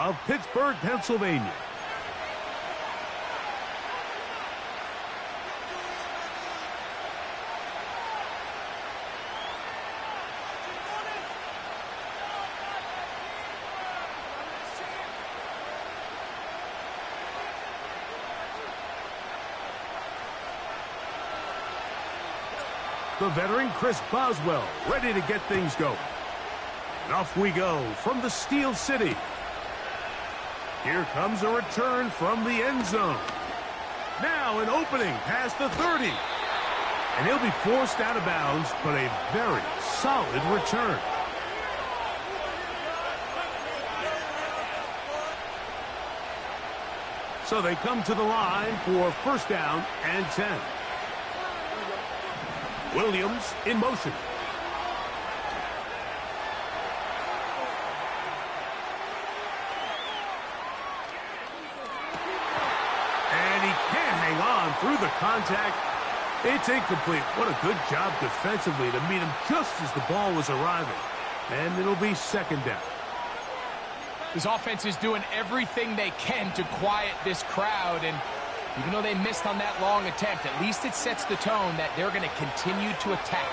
of Pittsburgh, Pennsylvania. The veteran Chris Boswell ready to get things going. And off we go from the Steel City. Here comes a return from the end zone. Now an opening past the 30. And he'll be forced out of bounds, but a very solid return. So they come to the line for first down and 10. Williams in motion. And he can't hang on through the contact. It's incomplete. What a good job defensively to meet him just as the ball was arriving. And it'll be second down. This offense is doing everything they can to quiet this crowd, and even though they missed on that long attempt, at least it sets the tone that they're going to continue to attack.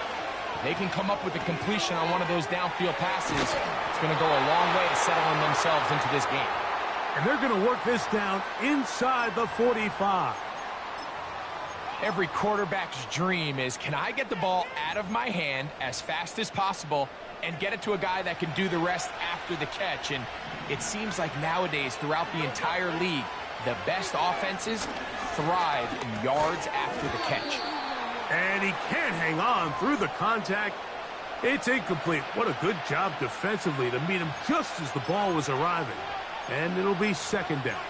If they can come up with a completion on one of those downfield passes, it's going to go a long way to settling themselves into this game. And they're going to work this down inside the 45. Every quarterback's dream is, can I get the ball out of my hand as fast as possible and get it to a guy that can do the rest after the catch? And it seems like nowadays throughout the entire league, the best offenses thrive in yards after the catch. And he can't hang on through the contact. It's incomplete. What a good job defensively to meet him just as the ball was arriving. And it'll be second down.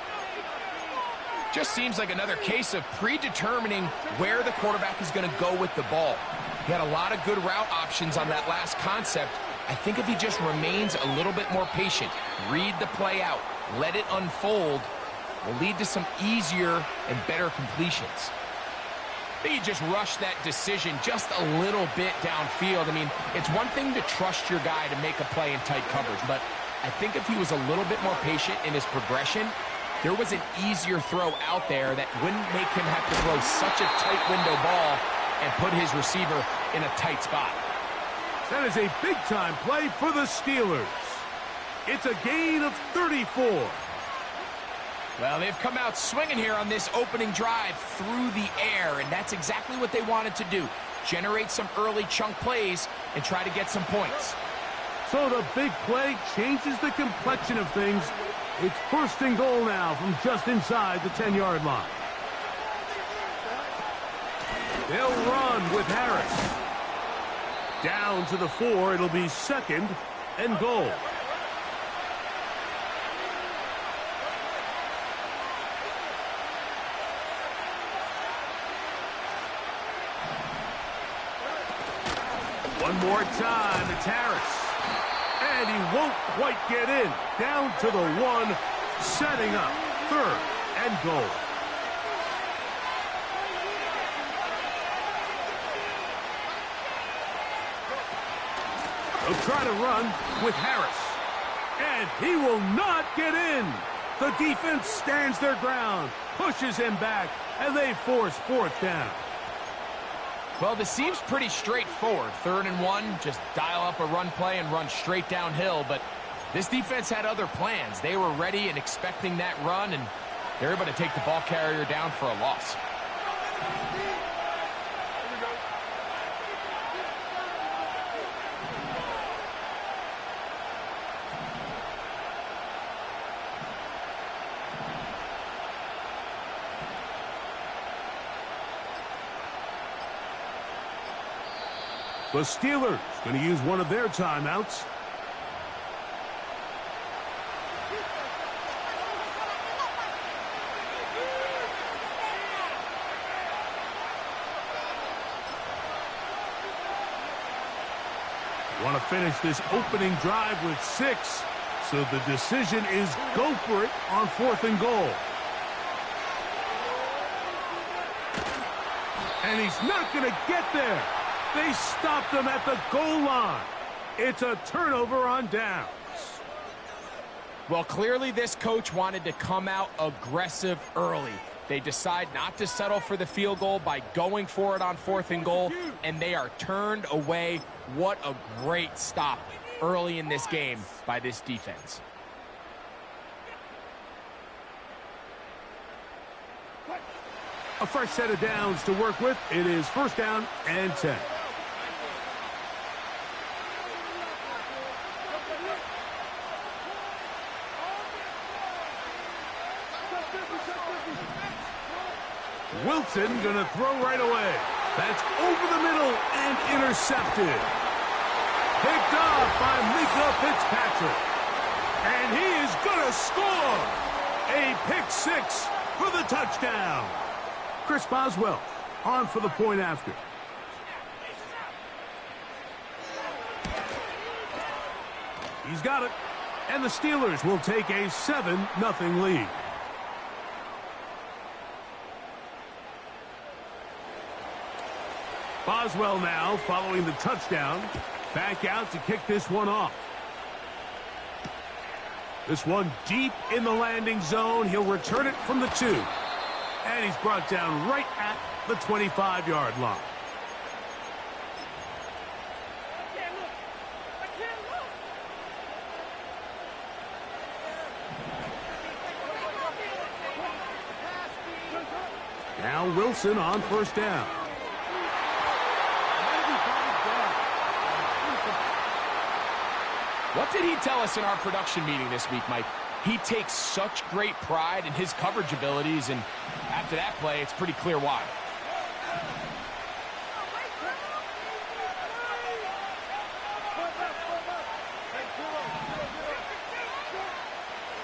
Just seems like another case of predetermining where the quarterback is going to go with the ball. He had a lot of good route options on that last concept. I think if he just remains a little bit more patient, read the play out, let it unfold, will lead to some easier and better completions. I think he just rushed that decision just a little bit downfield. I mean, it's one thing to trust your guy to make a play in tight coverage, but I think if he was a little bit more patient in his progression, there was an easier throw out there that wouldn't make him have to throw such a tight window ball and put his receiver in a tight spot. That is a big-time play for the Steelers. It's a gain of 34. Well, they've come out swinging here on this opening drive through the air, and that's exactly what they wanted to do. Generate some early chunk plays and try to get some points. So the big play changes the complexion of things. It's first and goal now from just inside the 10-yard line. They'll run with Harris. Down to the 4, it'll be second and goal. One more time, it's Harris. And he won't quite get in. Down to the 1, setting up third and goal. They'll try to run with Harris. And he will not get in. The defense stands their ground, pushes him back, and they force fourth down. Well, this seems pretty straightforward. 3rd and 1, just dial up a run play and run straight downhill. But this defense had other plans. They were ready and expecting that run, and they're able to take the ball carrier down for a loss. The Steelers going to use one of their timeouts. Want to finish this opening drive with 6, so the decision is go for it on 4th and goal. And he's not going to get there. They stopped him at the goal line. It's a turnover on downs. Well, clearly this coach wanted to come out aggressive early. They decide not to settle for the field goal by going for it on 4th and goal, and they are turned away. What a great stop early in this game by this defense. A fresh set of downs to work with. It is 1st down and 10. Wilson gonna throw right away. That's over the middle and intercepted. Picked off by Mika Fitzpatrick. And he is gonna score. A pick 6 for the touchdown. Chris Boswell on for the point after. He's got it. And the Steelers will take a 7-0 lead. Boswell now following the touchdown. Back out to kick this one off. This one deep in the landing zone. He'll return it from the 2. And he's brought down right at the 25-yard line. Now Wilson on 1st down. What did he tell us in our production meeting this week, Mike? He takes such great pride in his coverage abilities, and after that play, it's pretty clear why.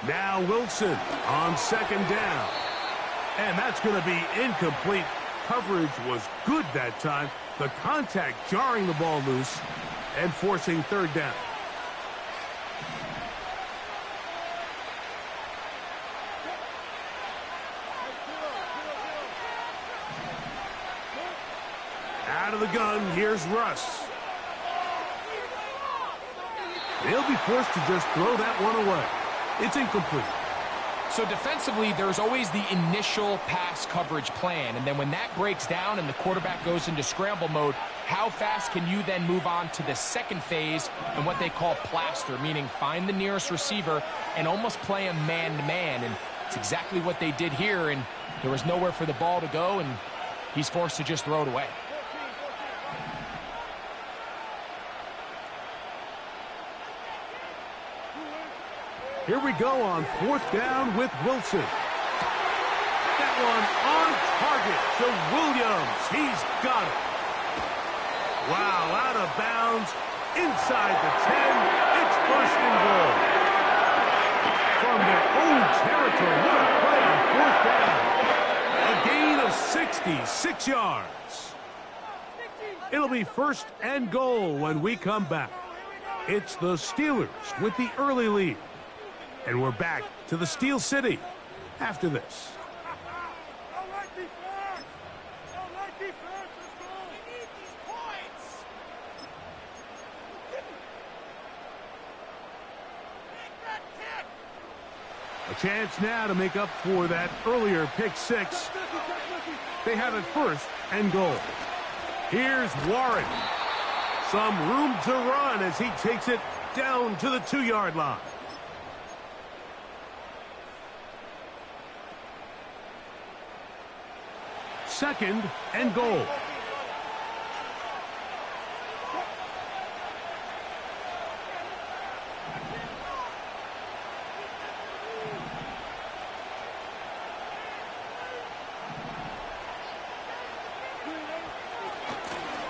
Now Wilson on 2nd down. And that's going to be incomplete. Coverage was good that time. The contact jarring the ball loose and forcing 3rd down. Out of the gun, here's Russ. They'll be forced to just throw that one away. It's incomplete. So defensively, there's always the initial pass coverage plan, and then when that breaks down and the quarterback goes into scramble mode, how fast can you then move on to the second phase and what they call plaster, meaning find the nearest receiver and almost play him man-to-man, and it's exactly what they did here, and there was nowhere for the ball to go, and he's forced to just throw it away. Here we go on 4th down with Wilson. That one on target to Williams. He's got it. Wow, out of bounds. Inside the 10. It's 1st and goal. From their own territory. What a play on 4th down. A gain of 66 yards. It'll be 1st and goal when we come back. It's the Steelers with the early lead. And we're back to the Steel City after this. A chance now to make up for that earlier pick 6. They have it 1st and goal. Here's Warren. Some room to run as he takes it down to the 2-yard line. 2nd and goal.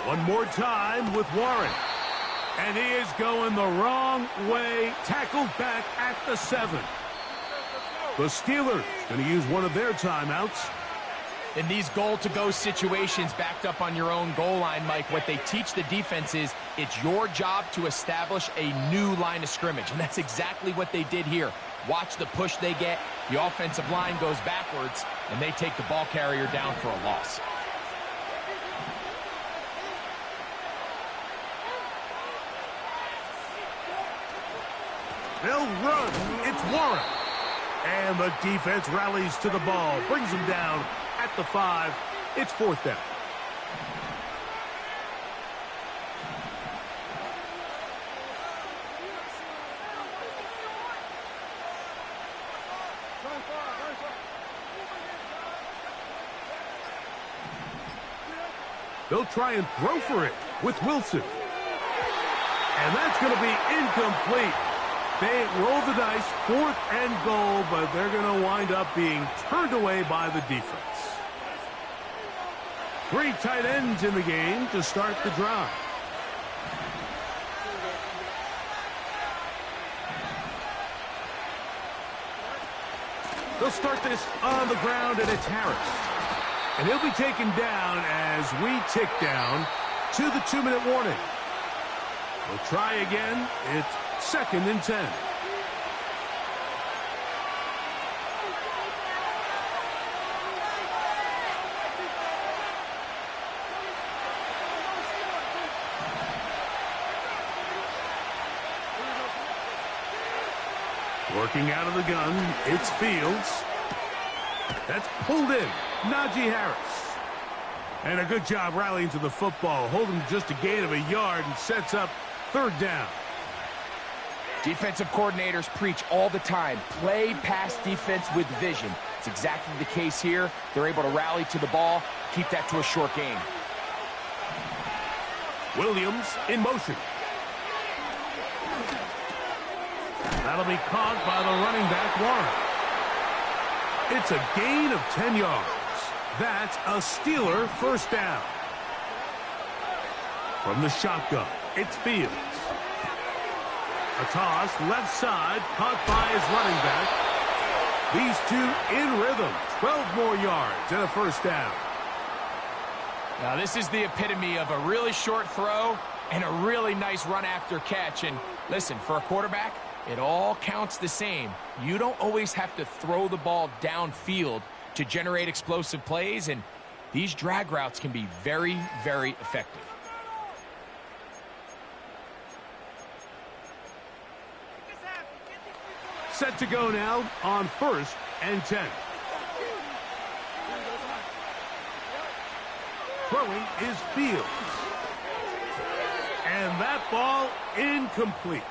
One more time with Warren. And he is going the wrong way. Tackled back at the 7. The Steelers going to use one of their timeouts. In these goal-to-go situations backed up on your own goal line, Mike, what they teach the defense is it's your job to establish a new line of scrimmage, and that's exactly what they did here. Watch the push they get. The offensive line goes backwards, and they take the ball carrier down for a loss. They'll run. It's Warren. And the defense rallies to the ball, brings them down at the 5. It's 4th down. They'll try and throw for it with Wilson. And that's going to be incomplete. They roll the dice, 4th and goal, but they're going to wind up being turned away by the defense. 3 tight ends in the game to start the drive. They'll start this on the ground, and it's Harris. And he'll be taken down as we tick down to the 2-minute warning. We'll try again. It's 2nd and 10. Working out of the gun, it's Fields. That's pulled in. Najee Harris. And a good job rallying to the football. Holding just a gain of a yard and sets up 3rd down. Defensive coordinators preach all the time. Play pass defense with vision. It's exactly the case here. They're able to rally to the ball, keep that to a short gain. Williams in motion. That'll be caught by the running back, Warren. It's a gain of 10 yards. That's a Steeler 1st down. From the shotgun, it's Fields. A toss left side, caught by his running back. These two in rhythm. 12 more yards and a 1st down. Now this is the epitome of a really short throw and a really nice run after catch. And listen, for a quarterback, it all counts the same. You don't always have to throw the ball downfield to generate explosive plays, and these drag routes can be very, very effective. Set to go now on 1st and 10. Throwing is Fields. And that ball incomplete.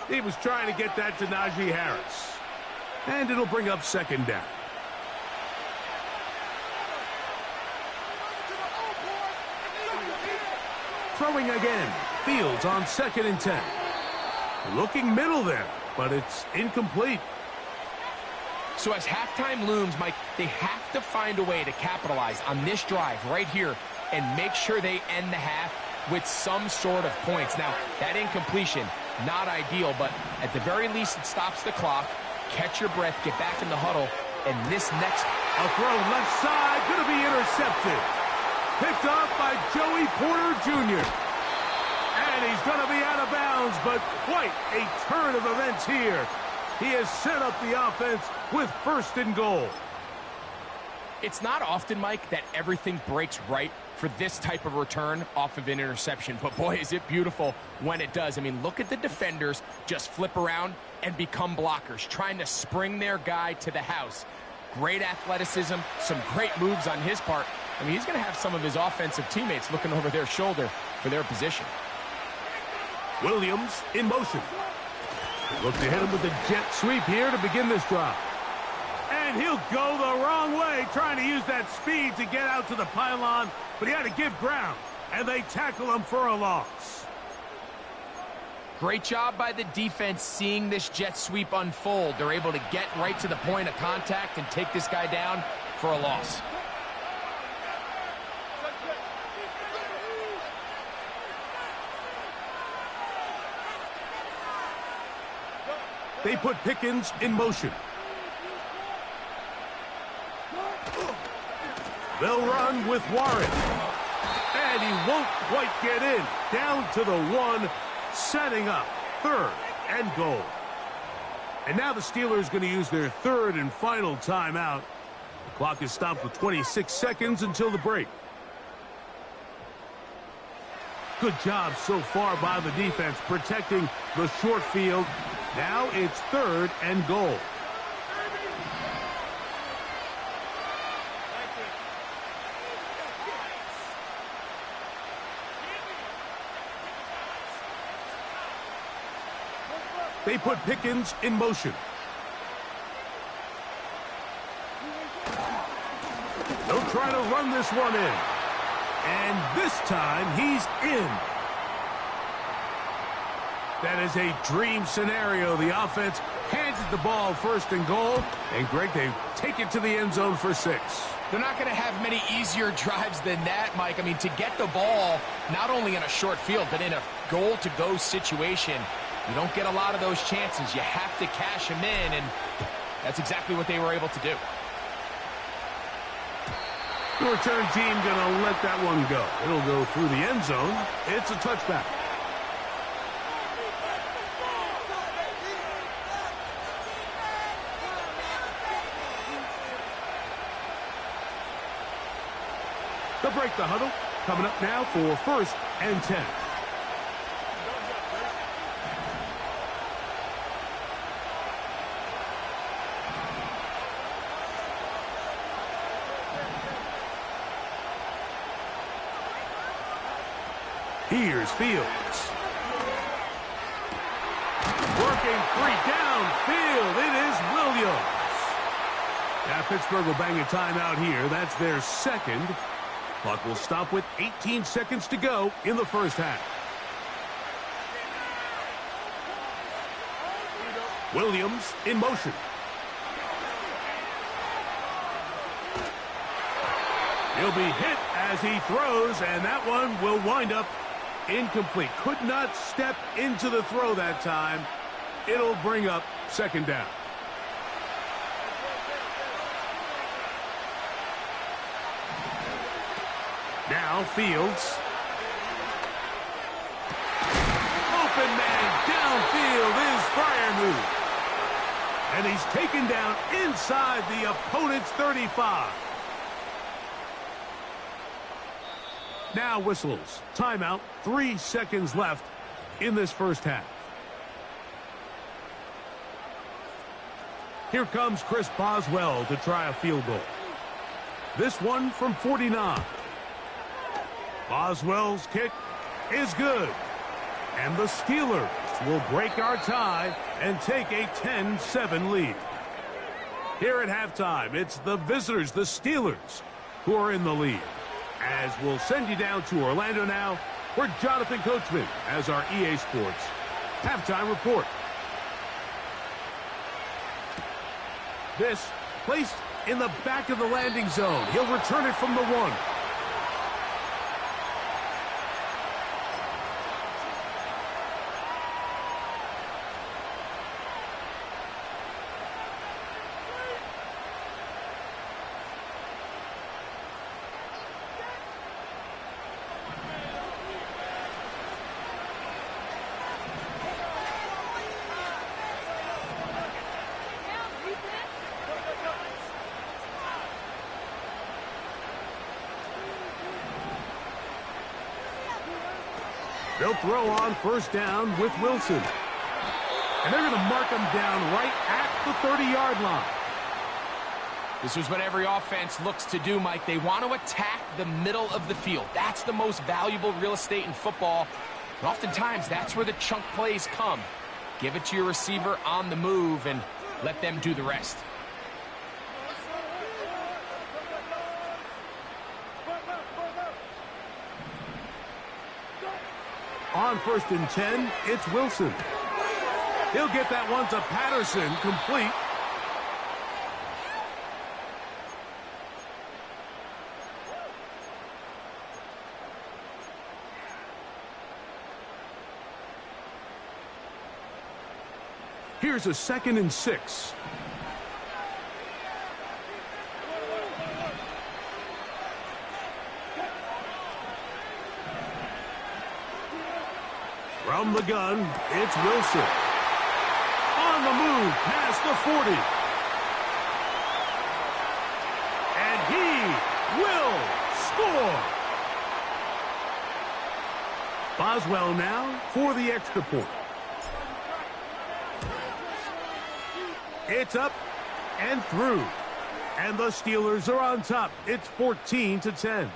He was trying to get that to Najee Harris. And it'll bring up 2nd down. Throwing again. Fields on 2nd and 10. Looking middle there, but it's incomplete. So as halftime looms, Mike, they have to find a way to capitalize on this drive right here and make sure they end the half with some sort of points. Now, that incompletion, not ideal, but at the very least it stops the clock. Catch your breath, get back in the huddle, and this next... A throw left side, going to be intercepted. Picked off by Joey Porter Jr. And he's going to be out of bounds, but quite a turn of events here. He has set up the offense with 1st and goal. It's not often, Mike, that everything breaks right for this type of return off of an interception. But boy, is it beautiful when it does. I mean, look at the defenders just flip around and become blockers, trying to spring their guy to the house. Great athleticism, some great moves on his part. I mean, he's going to have some of his offensive teammates looking over their shoulder for their position. Williams in motion. Look to hit him with the jet sweep here to begin this drive. And he'll go the wrong way, trying to use that speed to get out to the pylon, but he had to give ground, and they tackle him for a loss. Great job by the defense seeing this jet sweep unfold. They're able to get right to the point of contact and take this guy down for a loss. They put Pickens in motion. They'll run with Warren. And he won't quite get in. Down to the 1, setting up 3rd and goal. And now the Steelers going to use their 3rd and final timeout. The clock is stopped with 26 seconds until the break. Good job so far by the defense protecting the short field. Now it's 3rd and goal. They put Pickens in motion. They'll try to run this one in. And this time, he's in. That is a dream scenario. The offense hands it the ball 1st and goal. And, Greg, they take it to the end zone for 6. They're not going to have many easier drives than that, Mike. I mean, to get the ball, not only in a short field, but in a goal-to-go situation, you don't get a lot of those chances. You have to cash them in, and that's exactly what they were able to do. The return team going to let that one go. It'll go through the end zone. It's a touchback. They'll break the huddle. Coming up now for 1st and 10. Here's Fields. Working 3 downfield. It is Williams. Now Pittsburgh will bang a timeout here. That's their 2nd. Clock will stop with 18 seconds to go in the 1st half. Williams in motion. He'll be hit as he throws, and that one will wind up incomplete. Could not step into the throw that time. It'll bring up 2nd down. Now Fields. Open man downfield is Freiermuth. And he's taken down inside the opponent's 35. Now whistles. Timeout. 3 seconds left in this 1st half. Here comes Chris Boswell to try a field goal. This one from 49. Boswell's kick is good. And the Steelers will break our tie and take a 10-7 lead. Here at halftime, it's the visitors, the Steelers, who are in the lead. As we'll send you down to Orlando now, where Jonathan Coachman has our EA Sports halftime report. This placed in the back of the landing zone. He'll return it from the 1. They'll throw on 1st down with Wilson. And they're going to mark him down right at the 30-yard line. This is what every offense looks to do, Mike. They want to attack the middle of the field. That's the most valuable real estate in football. And oftentimes, that's where the chunk plays come. Give it to your receiver on the move and let them do the rest. On 1st and 10, it's Wilson. He'll get that one to Patterson, complete. Here's a 2nd and 6. From the gun, it's Wilson. On the move, past the 40. And he will score. Boswell now for the extra point. It's up and through. And the Steelers are on top. It's 14-10.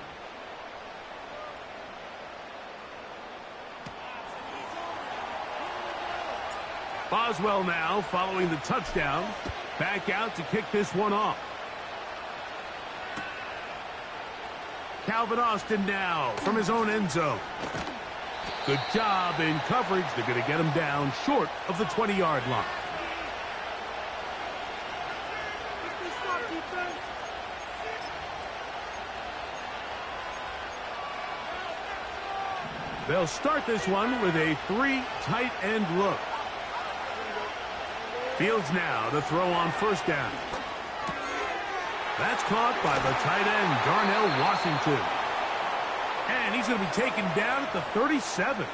Boswell now following the touchdown. Back out to kick this one off. Calvin Austin now from his own end zone. Good job in coverage. They're going to get him down short of the 20-yard line. They'll start this one with a 3 tight end look. Fields now to throw on first down. That's caught by the tight end, Darnell Washington. And he's going to be taken down at the 37.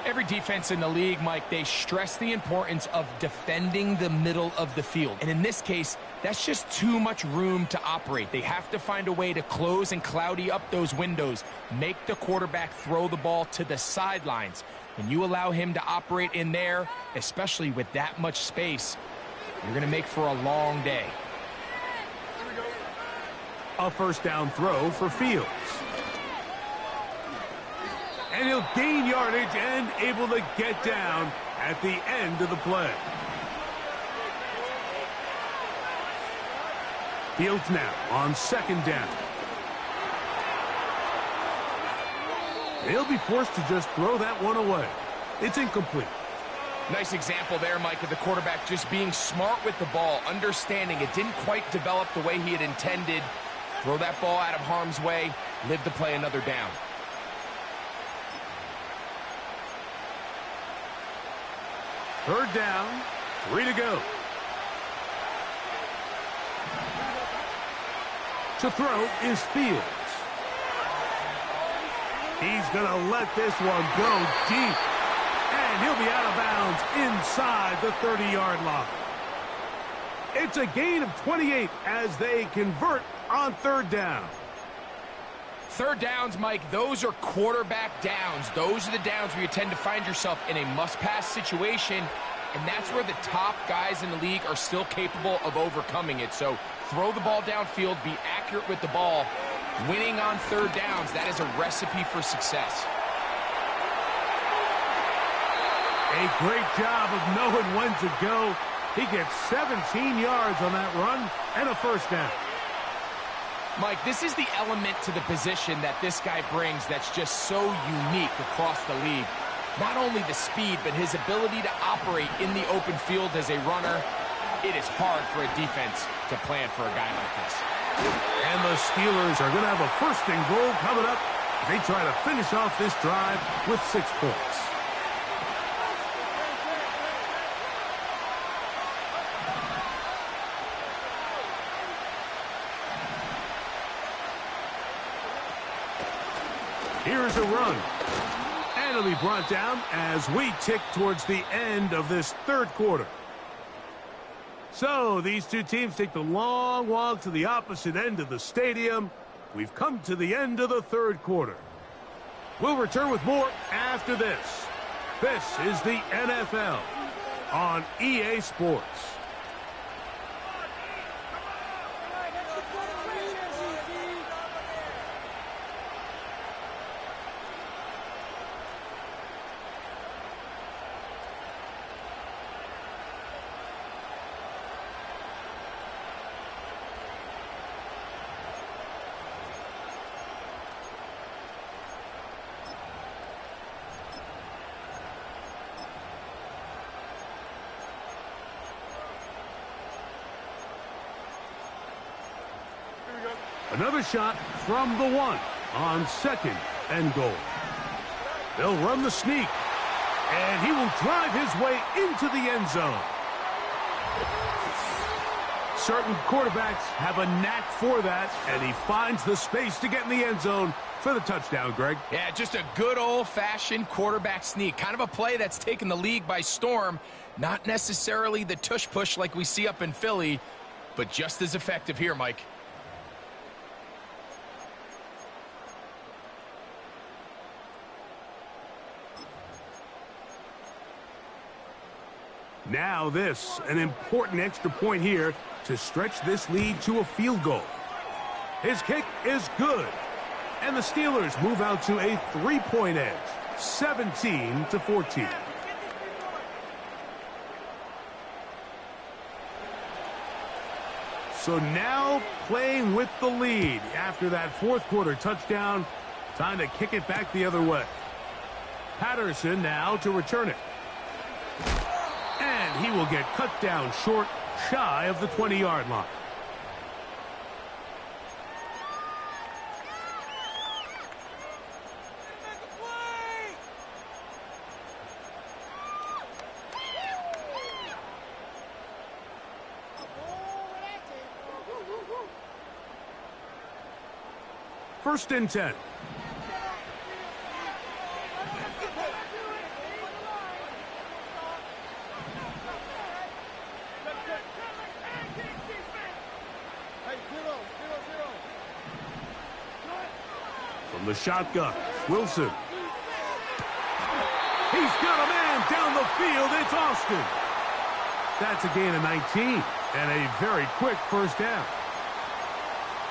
Every defense in the league, Mike, they stress the importance of defending the middle of the field. And in this case, that's just too much room to operate. They have to find a way to close and cloudy up those windows, make the quarterback throw the ball to the sidelines. When you allow him to operate in there, especially with that much space, you're going to make for a long day. A first down throw for Fields. And he'll gain yardage and able to get down at the end of the play. Fields now on second down. He'll be forced to just throw that one away. It's incomplete. Nice example there, Mike, of the quarterback just being smart with the ball, understanding it didn't quite develop the way he had intended. Throw that ball out of harm's way, live to play another down. Third down, 3 to go. To throw is Fields. He's going to let this one go deep. And he'll be out of bounds inside the 30-yard line. It's a gain of 28 as they convert on third down. Third downs, Mike, those are quarterback downs. Those are the downs where you tend to find yourself in a must-pass situation, and that's where the top guys in the league are still capable of overcoming it. So throw the ball downfield, be accurate with the ball. Winning on third downs, that is a recipe for success. A great job of knowing when to go. He gets 17 yards on that run and a first down. Mike, this is the element to the position that this guy brings that's just so unique across the league. Not only the speed, but his ability to operate in the open field as a runner. It is hard for a defense to plan for a guy like this. And the Steelers are going to have a first and goal coming up. They try to finish off this drive with 6 points. Here's a run. And it'll be brought down as we tick towards the end of this third quarter. So these two teams take the long walk to the opposite end of the stadium. We've come to the end of the third quarter. We'll return with more after this. This is the NFL on EA Sports. Another shot from the 1 on second and goal. They'll run the sneak, and he will drive his way into the end zone. Certain quarterbacks have a knack for that, and he finds the space to get in the end zone for the touchdown, Greg. Yeah, just a good old-fashioned quarterback sneak. Kind of a play that's taken the league by storm. Not necessarily the tush-push like we see up in Philly, but just as effective here, Mike. Now this, an important extra point here to stretch this lead to a field goal. His kick is good. And the Steelers move out to a 3-point edge, 17-14. So now playing with the lead after that fourth quarter touchdown. Time to kick it back the other way. Patterson now to return it. And he will get cut down short, shy of the 20-yard line. First and 10. From the shotgun, Wilson. He's got a man down the field. It's Austin. That's a gain of 19 and a very quick first down.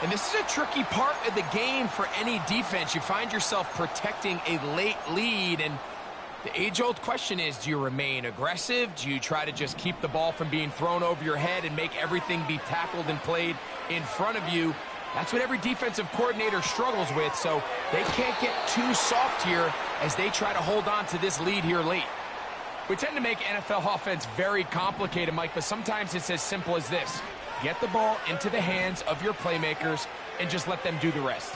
And this is a tricky part of the game for any defense. You find yourself protecting a late lead, and the age-old question is, do you remain aggressive? Do you try to just keep the ball from being thrown over your head and make everything be tackled and played in front of you? That's what every defensive coordinator struggles with, so they can't get too soft here as they try to hold on to this lead here late. We tend to make NFL offense very complicated, Mike, but sometimes it's as simple as this. Get the ball into the hands of your playmakers and just let them do the rest.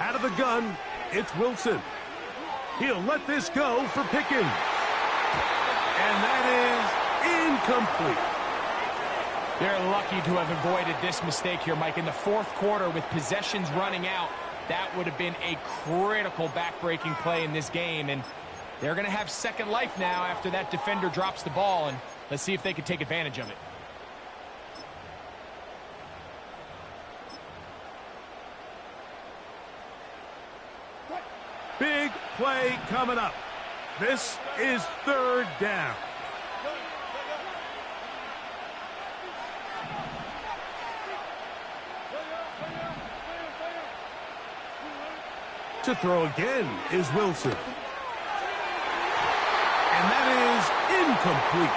Out of the gun, it's Wilson. He'll let this go for Pickens. And that is incomplete. They're lucky to have avoided this mistake here, Mike. In the fourth quarter, with possessions running out, that would have been a critical back-breaking play in this game, and they're going to have second life now after that defender drops the ball, and let's see if they can take advantage of it. Big play coming up. This is third down. To throw again is Wilson. And that is incomplete.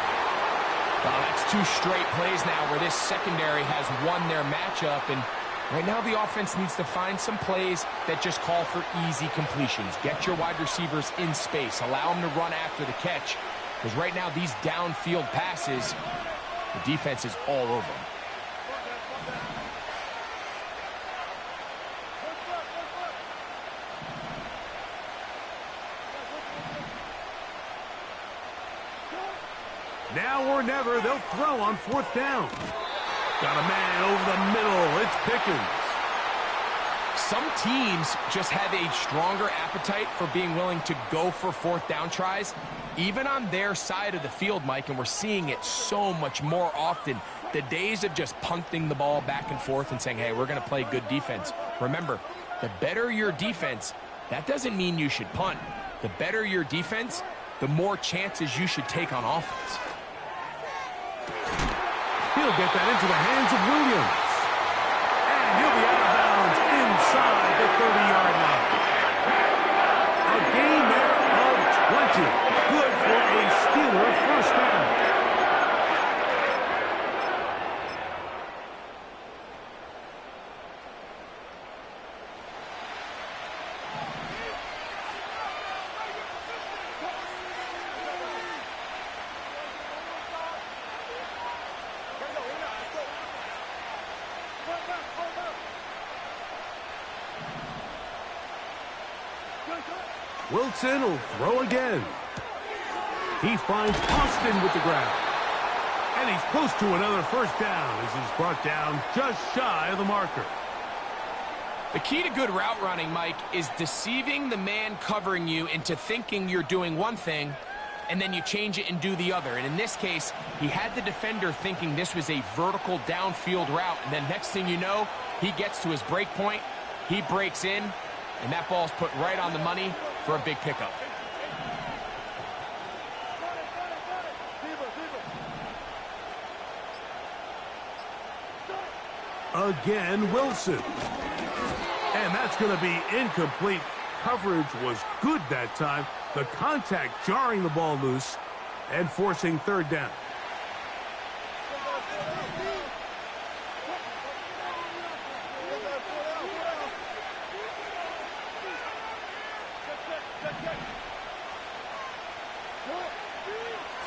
Well, that's two straight plays now where this secondary has won their matchup, and right now the offense needs to find some plays that just call for easy completions. Get your wide receivers in space. Allow them to run after the catch, because right now these downfield passes, the defense is all over them. Now or never, they'll throw on fourth down. Got a man over the middle. It's Pickens. Some teams just have a stronger appetite for being willing to go for fourth down tries, even on their side of the field, Mike, and we're seeing it so much more often. The days of just punting the ball back and forth and saying, hey, we're going to play good defense. Remember, the better your defense, that doesn't mean you should punt. The better your defense, the more chances you should take on offense. He'll get that into the hands of Williams. And he'll be out of bounds inside the 30-yard line. A gain there of 20. Good for a Steeler first down. Wilson will throw again. He finds Austin with the ground. And he's close to another first down as he's brought down just shy of the marker. The key to good route running, Mike, is deceiving the man covering you into thinking you're doing one thing, and then you change it and do the other. And in this case, he had the defender thinking this was a vertical downfield route, and then next thing you know, he gets to his break point, he breaks in, and that ball's put right on the money, for a big pickup. Again, Wilson. And that's going to be incomplete. Coverage was good that time. The contact jarring the ball loose and forcing third down.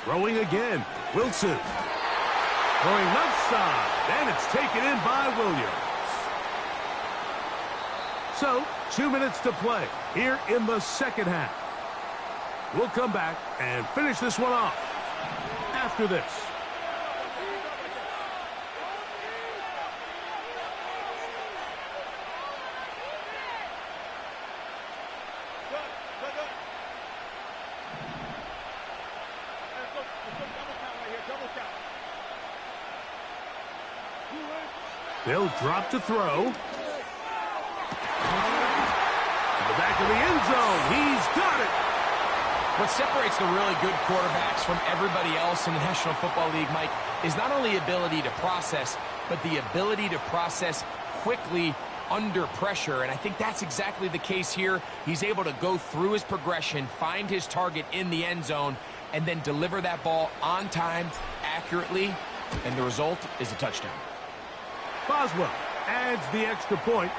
Throwing again, Wilson. Throwing left side, and it's taken in by Williams. So, 2 minutes to play here in the second half. We'll come back and finish this one off after this. They'll drop to throw. To the back of the end zone. He's got it. What separates the really good quarterbacks from everybody else in the National Football League, Mike, is not only ability to process, but the ability to process quickly under pressure. And I think that's exactly the case here. He's able to go through his progression, find his target in the end zone, and then deliver that ball on time, accurately, and the result is a touchdown. Boswell adds the extra point,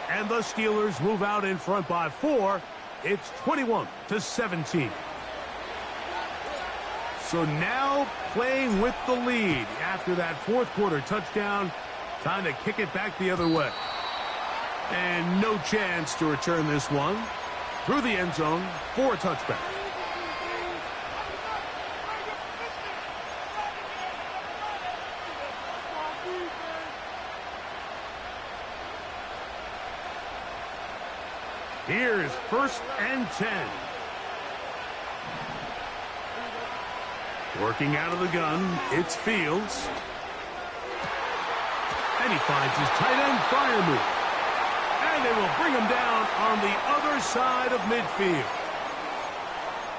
and the Steelers move out in front by 4. It's 21-17. So now playing with the lead after that fourth quarter touchdown, time to kick it back the other way. And no chance to return this one through the end zone for a touchback. Here's 1st and 10. Working out of the gun, it's Fields. And he finds his tight end fire move. And they will bring him down on the other side of midfield.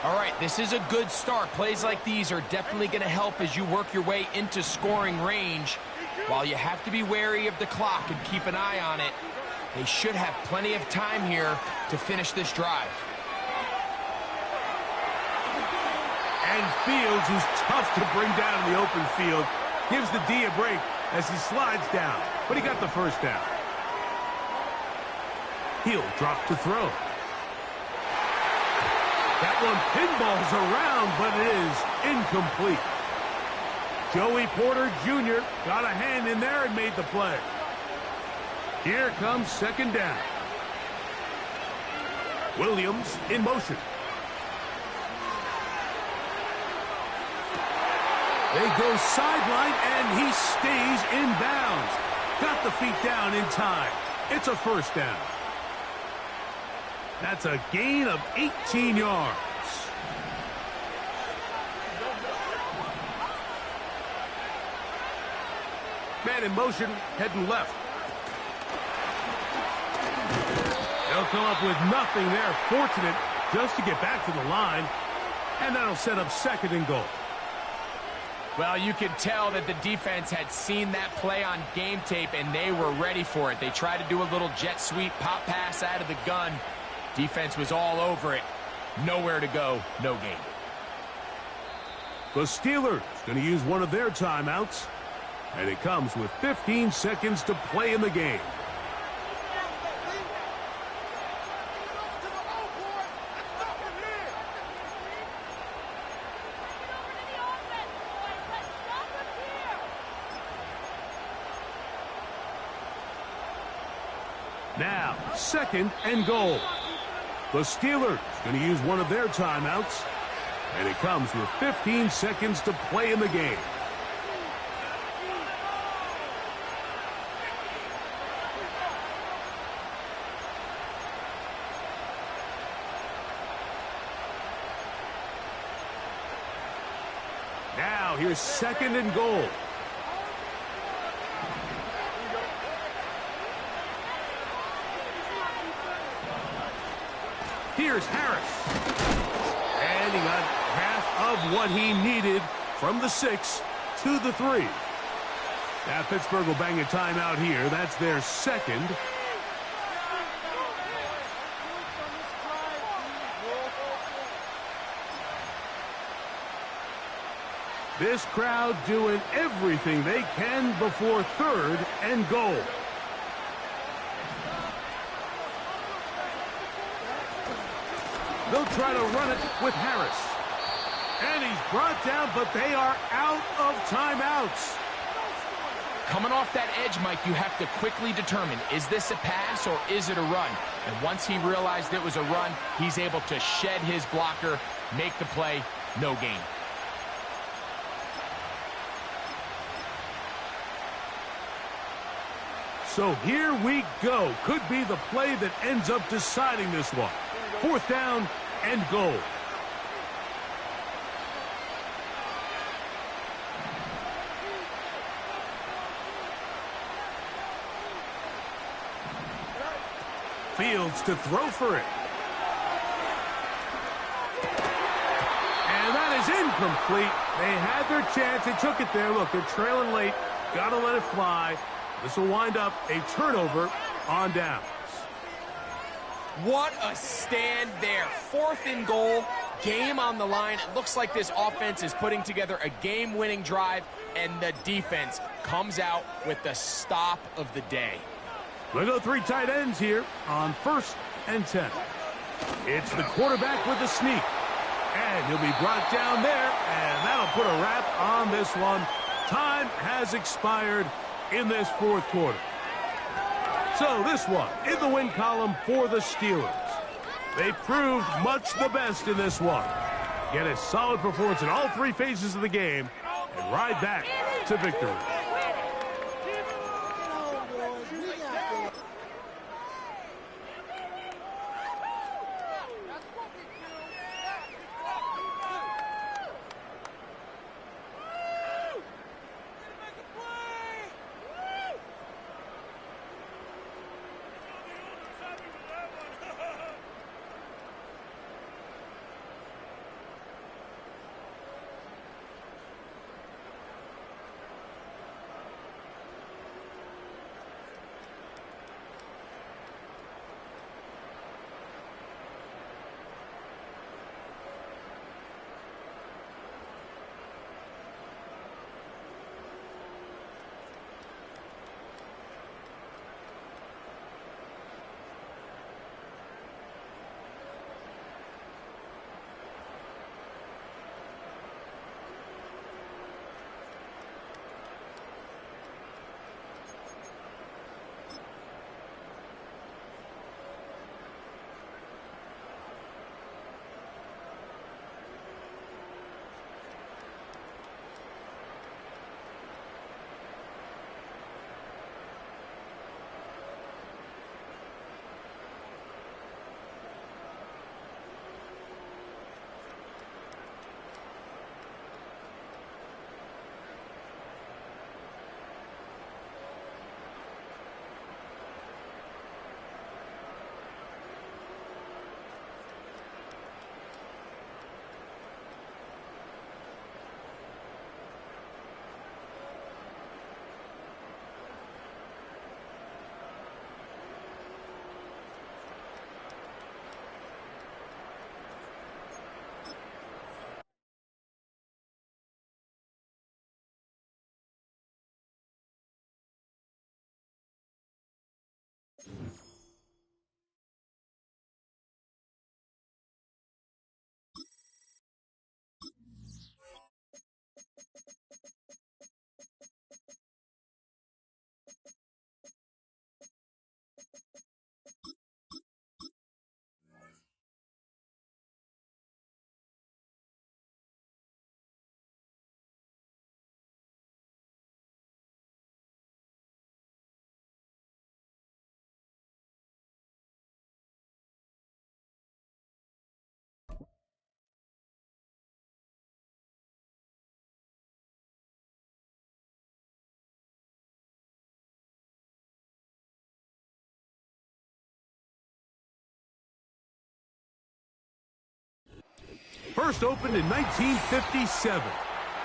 All right, this is a good start. Plays like these are definitely going to help as you work your way into scoring range. While you have to be wary of the clock and keep an eye on it, they should have plenty of time here to finish this drive. And Fields, who's tough to bring down in the open field, gives the D a break as he slides down. But he got the first down. He'll drop to throw. That one pinballs around, but it is incomplete. Joey Porter Jr. got a hand in there and made the play. Here comes second down. Williams in motion. They go sideline, and he stays in bounds. Got the feet down in time. It's a first down. That's a gain of 18 yards. Man in motion, heading left. They'll come up with nothing there. Fortunate just to get back to the line. And that'll set up 2nd and goal. Well, you could tell that the defense had seen that play on game tape, and they were ready for it. They tried to do a little jet sweep pop pass out of the gun. Defense was all over it. Nowhere to go, no gain. The Steelers going to use one of their timeouts. And it comes with 15 seconds to play in the game. Now, 2nd and goal. The Steelers going to use one of their timeouts. And it comes with 15 seconds to play in the game. Now, here's 2nd and goal. Here Here's Harris. And he got half of what he needed from the 6 to the 3. Now Pittsburgh will bang a timeout here. That's their second. This crowd doing everything they can before 3rd and goal. They'll try to run it with Harris. And he's brought down, but they are out of timeouts. Coming off that edge, Mike, you have to quickly determine, is this a pass or is it a run? And once he realized it was a run, he's able to shed his blocker, make the play, no gain. So here we go. Could be the play that ends up deciding this one. 4th down and goal. Fields to throw for it. And that is incomplete. They had their chance. They took it there. Look, they're trailing late. Got to let it fly. This will wind up a turnover on downs. What a stand there. 4th and goal, game on the line. It looks like this offense is putting together a game-winning drive, and the defense comes out with the stop of the day. We'll go 3 tight ends here on 1st and 10. It's the quarterback with the sneak. And he'll be brought down there, and that'll put a wrap on this one. Time has expired in this 4th quarter. So this one in the win column for the Steelers. They proved much the best in this one. Get a solid performance in all 3 phases of the game and ride back to victory. First opened in 1957.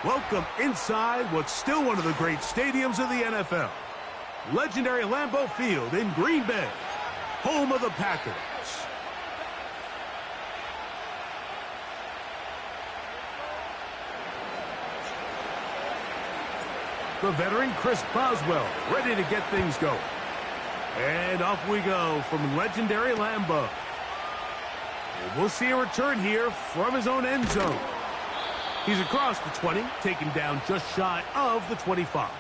Welcome inside what's still one of the great stadiums of the NFL. Legendary Lambeau Field in Green Bay, home of the Packers. The veteran Chris Boswell ready to get things going. And off we go from legendary Lambeau. And we'll see a return here from his own end zone. He's across the 20, taken down just shy of the 25.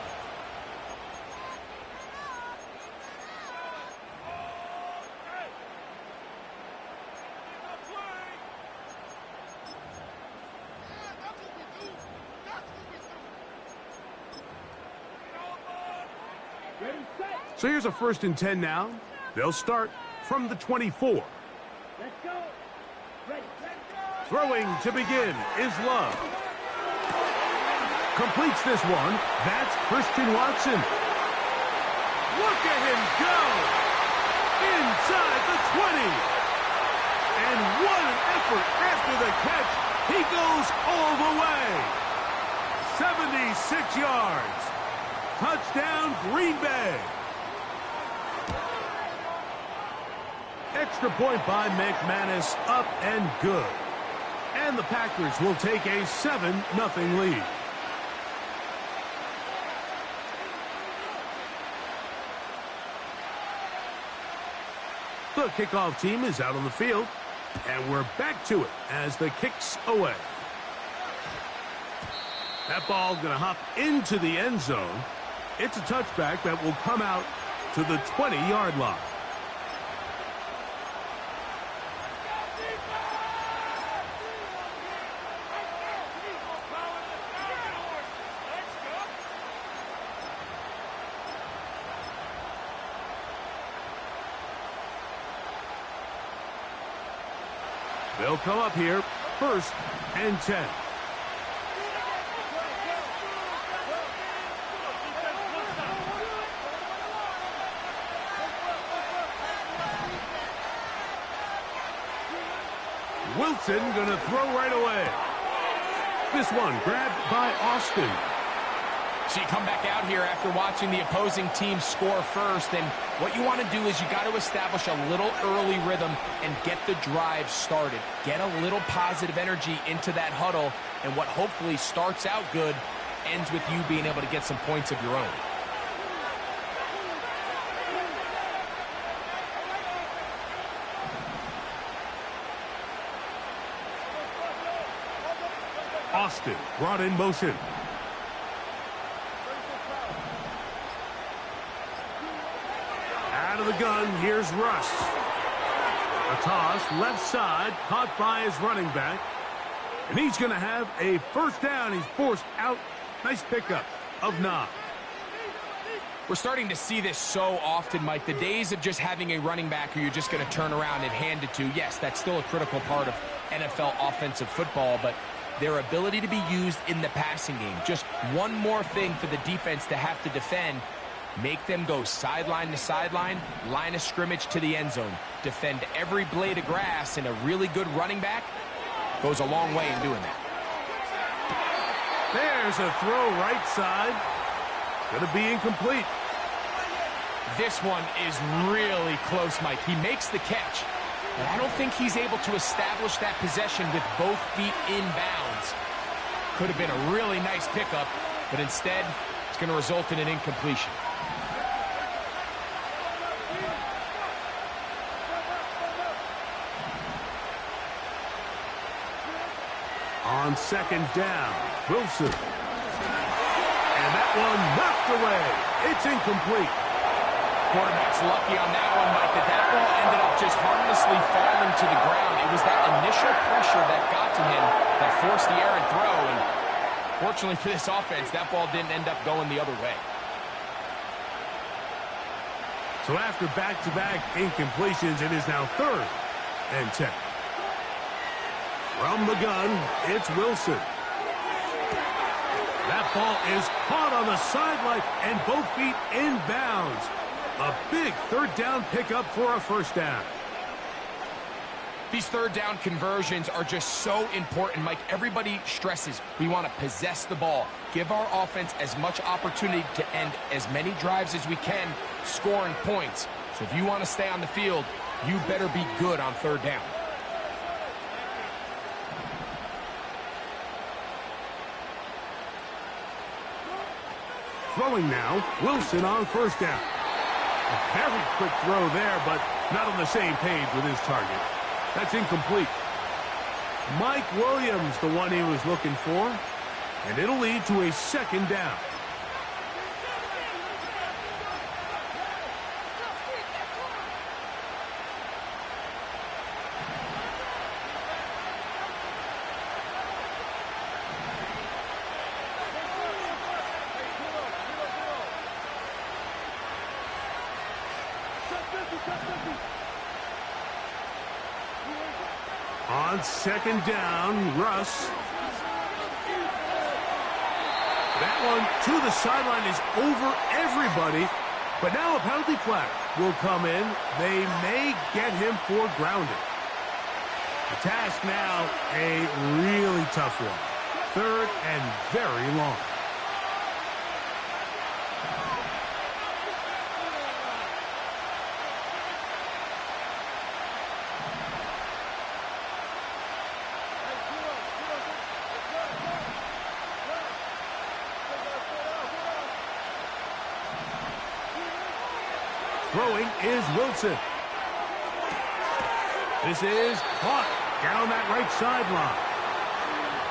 So here's a 1st and 10 now. They'll start from the 24. Let's go. Ready. Throwing to begin is Love. Completes this one. That's Christian Watson. Look at him go! Inside the 20. And what an effort after the catch. He goes all the way. 76 yards. Touchdown, Green Bay. Extra point by McManus, up and good. And the Packers will take a 7-0 lead. The kickoff team is out on the field, and we're back to it as the kick's away. That ball going to hop into the end zone. It's a touchback that will come out to the 20-yard line. They'll come up here, 1st and 10. Wilson going to throw right away. This one grabbed by Austin. So you come back out here after watching the opposing team score first, and what you want to do is you got to establish a little early rhythm and get the drive started. Get a little positive energy into that huddle, and what hopefully starts out good ends with you being able to get some points of your own. Austin brought in motion. Out of the gun, here's Russ. A toss, left side, caught by his running back. And he's going to have a 1st down. He's forced out. Nice pickup of 9. We're starting to see this so often, Mike. The days of just having a running back who you're just going to turn around and hand it to, yes, that's still a critical part of NFL offensive football, but their ability to be used in the passing game. Just one more thing for the defense to have to defend. Make them go sideline to sideline, line of scrimmage to the end zone. Defend every blade of grass, and a really good running back goes a long way in doing that. There's a throw right side. Going to be incomplete. This one is really close, Mike. He makes the catch, but I don't think he's able to establish that possession with both feet in bounds. Could have been a really nice pickup, but instead, it's going to result in an incompletion. On 2nd down, Wilson. And that one knocked away. It's incomplete. Quarterback's lucky on that one, Mike, that ball ended up just harmlessly falling to the ground. It was that initial pressure that got to him that forced the errant throw, and fortunately for this offense, that ball didn't end up going the other way. So after back-to-back incompletions, it is now 3rd and 10. From the gun, it's Wilson. That ball is caught on the sideline and both feet in bounds. A big 3rd down pickup for a 1st down. These third down conversions are just so important, Mike. Everybody stresses we want to possess the ball, give our offense as much opportunity to end as many drives as we can, scoring points. So if you want to stay on the field, you better be good on third down. Throwing now, Wilson on first down. A very quick throw there, but not on the same page with his target. That's incomplete. Mike Williams, the one he was looking for, and it'll lead to a second down. On second down, Russ. That one to the sideline is over everybody, but now a penalty flag will come in. They may get him for grounding. The task now, a really tough one. Third and very long. Throwing is Wilson. This is caught down that right sideline.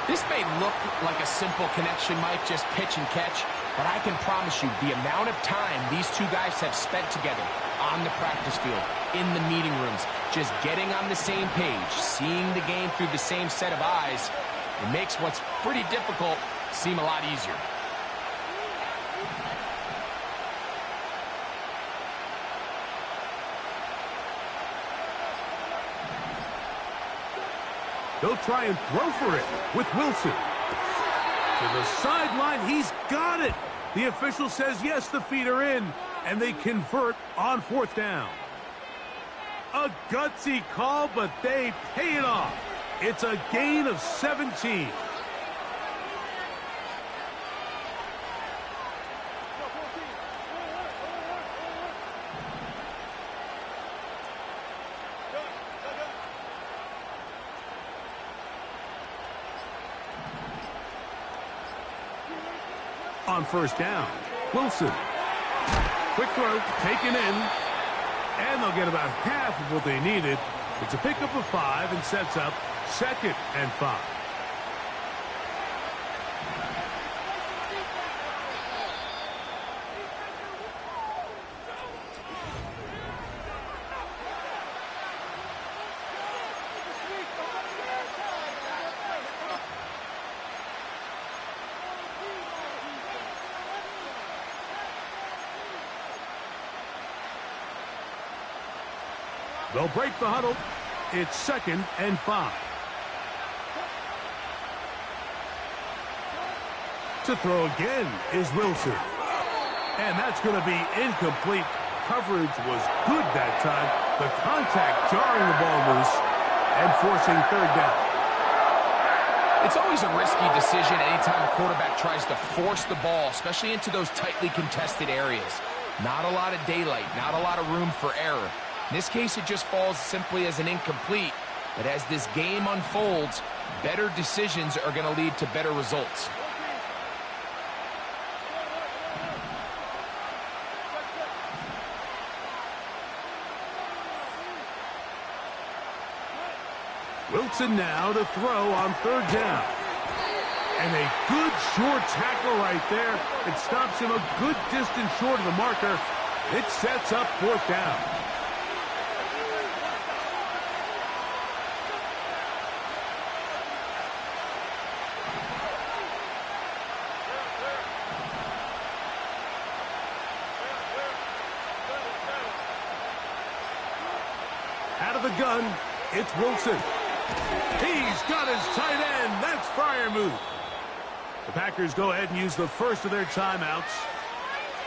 This may look like a simple connection, Mike, just pitch and catch, but I can promise you the amount of time these two guys have spent together on the practice field, in the meeting rooms, just getting on the same page, seeing the game through the same set of eyes, it makes what's pretty difficult seem a lot easier. They'll try and throw for it with Wilson. To the sideline, he's got it. The official says yes, the feet are in, and they convert on fourth down. A gutsy call, but they pay it off. It's a gain of 17. On first down, Wilson. Quick throw, taken in, and they'll get about half of what they needed. It's a pickup of 5 and sets up second and 5. They'll break the huddle. It's second and 5. To throw again is Wilson. And that's going to be incomplete. Coverage was good that time. The contact jarring the ball loose and forcing third down. It's always a risky decision anytime a quarterback tries to force the ball, especially into those tightly contested areas. Not a lot of daylight, not a lot of room for error. In this case, it just falls simply as an incomplete. But as this game unfolds, better decisions are going to lead to better results. Wilson now to throw on third down. And a good short tackle right there. It stops him a good distance short of the marker. It sets up fourth down. Out of the gun, it's Wilson. He's got his tight end. That's Freiermuth. The Packers go ahead and use the first of their timeouts.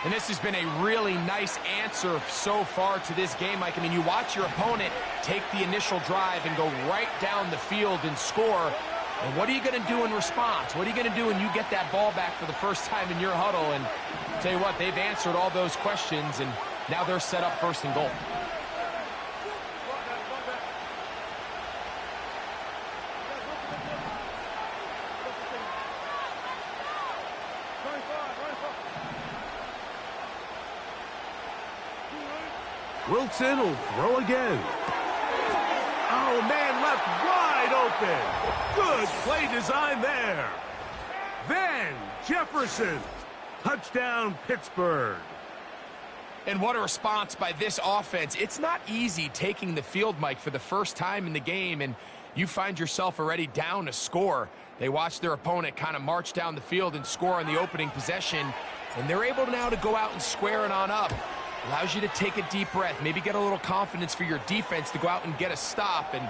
And this has been a really nice answer so far to this game, Mike. I mean, you watch your opponent take the initial drive and go right down the field and score. And what are you going to do in response? What are you going to do when you get that ball back for the first time in your huddle? And I'll tell you what, they've answered all those questions, and now they're set up first and goal. Wilson will throw again. Oh, man, left wide open. Good play design there. Then Jefferson. Touchdown, Pittsburgh. And what a response by this offense. It's not easy taking the field, Mike, for the first time in the game, and you find yourself already down a score. They watch their opponent kind of march down the field and score on the opening possession, and they're able now to go out and square it on up. Allows you to take a deep breath, maybe get a little confidence for your defense to go out and get a stop, and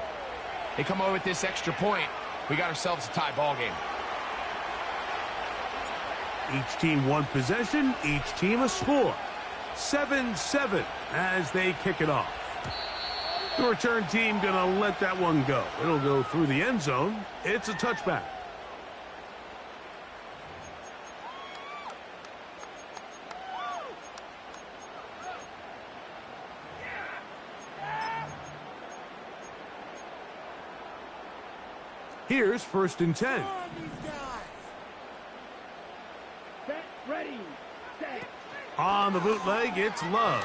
they come away with this extra point. We got ourselves a tie ball game. Each team one possession, each team a score. 7-7 as they kick it off. The return team gonna let that one go. It'll go through the end zone. It's a touchback. Here's 1st and 10. Set, ready, set. On the bootleg, it's Love.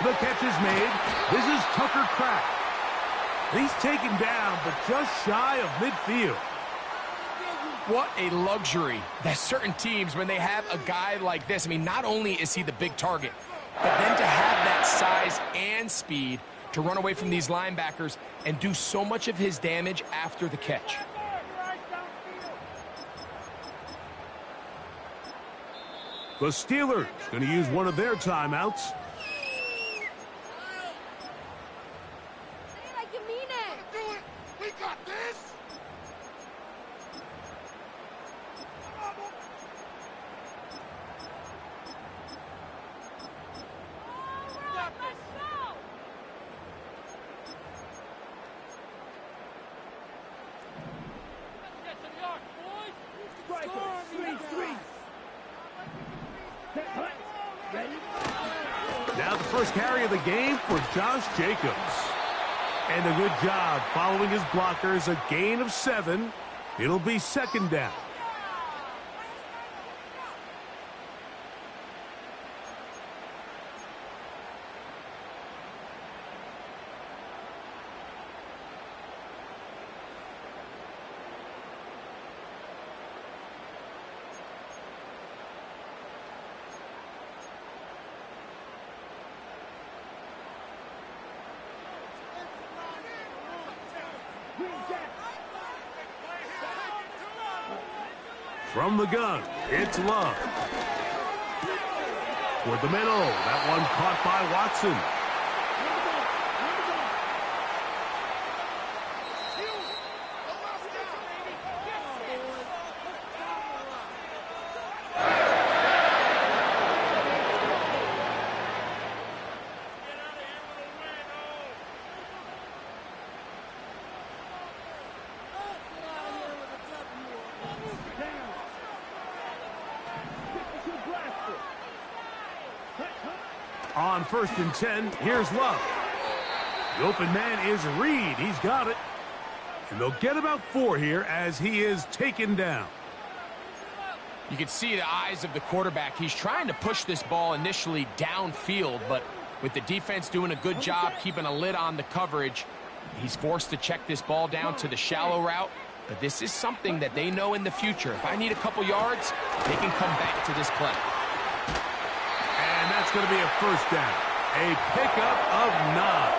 The catch is made. This is Tucker Kraft. He's taken down, but just shy of midfield. What a luxury that certain teams, when they have a guy like this, I mean, not only is he the big target, but then to have that size and speed to run away from these linebackers and do so much of his damage after the catch. The Steelers going to use one of their timeouts. Like you mean it. We got this. Now the first carry of the game for Josh Jacobs. And a good job following his blockers, a gain of 7. It'll be 2nd down. From the gun, it's Love. Toward the middle, that one caught by Watson. On 1st and 10, here's Love. The open man is Reed. He's got it. And they'll get about 4 here as he is taken down. You can see the eyes of the quarterback. He's trying to push this ball initially downfield, but with the defense doing a good job keeping a lid on the coverage, he's forced to check this ball down to the shallow route. But this is something that they know in the future. If I need a couple yards, they can come back to this play. And that's going to be a 1st down. A pickup of 9.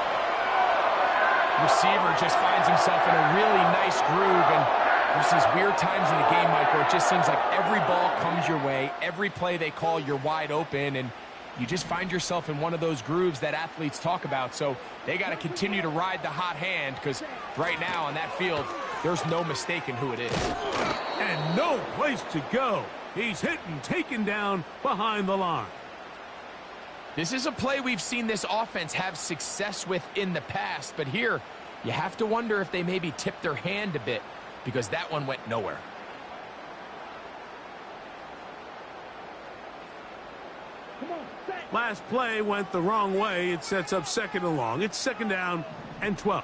Receiver just finds himself in a really nice groove, and there's these weird times in the game, Mike, where it just seems like every ball comes your way, every play they call, you're wide open, and you just find yourself in one of those grooves that athletes talk about. So they got to continue to ride the hot hand, because right now on that field, There's no mistaking who it is. And no place to go. He's hit and taken down behind the line. This is a play we've seen this offense have success with in the past, but here you have to wonder if they maybe tipped their hand a bit because that one went nowhere. Last play went the wrong way. It sets up 2nd and long. It's 2nd down and 12.